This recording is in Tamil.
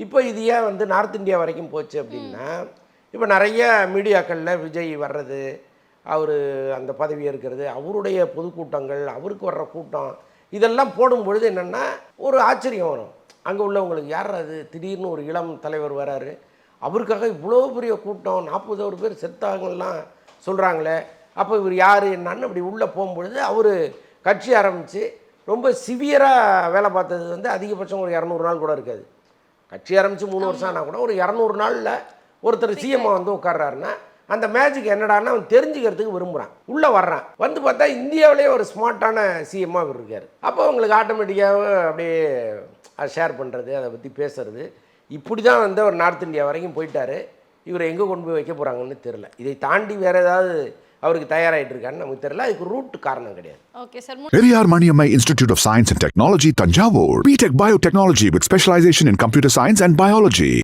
இப்போ இது ஏன் வந்து நார்த் இந்தியா வரைக்கும் போச்சு அப்படின்னா, இப்போ நிறைய மீடியாக்களில் விஜய் வர்றது, அவர் அந்த பதவி இருக்கிறது, அவருடைய பொதுக்கூட்டங்கள், அவருக்கு வர்ற கூட்டம், இதெல்லாம் போடும்பொழுது என்னென்னா ஒரு ஆச்சரியம் வரும். அங்கே உள்ளவங்களுக்கு யார் அது திடீர்னு ஒரு இளம் தலைவர் வராரு, அவருக்காக இவ்வளோ பெரிய கூட்டம் 40,000 பேர் செத்தாங்கலாம் சொல்கிறாங்களே, அப்போ இவர் யார் என்னான்னு அப்படி உள்ளே போகும்பொழுது அவர் கட்சி ஆரம்பித்து ரொம்ப சிவியராக வேலை பார்த்தது வந்து அதிகபட்சம் ஒரு 200 நாள் கூட இருக்காது. கட்சி ஆரம்பித்து 3 வருஷம் ஆனால் கூட ஒரு 200 நாளில் ஒருத்தர் சிஎம்மாக வந்து உட்கார்றாருன்னா அந்த மேஜிக் என்னடான்னா அவன் தெரிஞ்சுக்கிறதுக்கு விரும்புகிறான், உள்ளே வர்றான், வந்து பார்த்தா இந்தியாவிலேயே ஒரு ஸ்மார்ட்டான சிஎம்மாக இவர் இருக்கார். அப்போ அவங்களுக்கு ஆட்டோமேட்டிக்காக அப்படியே அதை ஷேர் பண்ணுறது, அதை பற்றி பேசுறது, இப்படி தான் வந்து அவர் நார்த் இந்தியா வரைக்கும் போயிட்டார். இவரை எங்கே கொண்டு போய் வைக்க போகிறாங்கன்னு தெரில. இதை தாண்டி வேறு ஏதாவது அவருக்கு தயாராகிட்டு இருக்கான்னு நமக்கு தெரியல. அதுக்கு ரூட் காரணம் கிடையாது. Okay sir. Periyar Maniammai Institute of Science and Technology, Tanjavur. B.Tech Biotechnology with specialization in computer science and biology.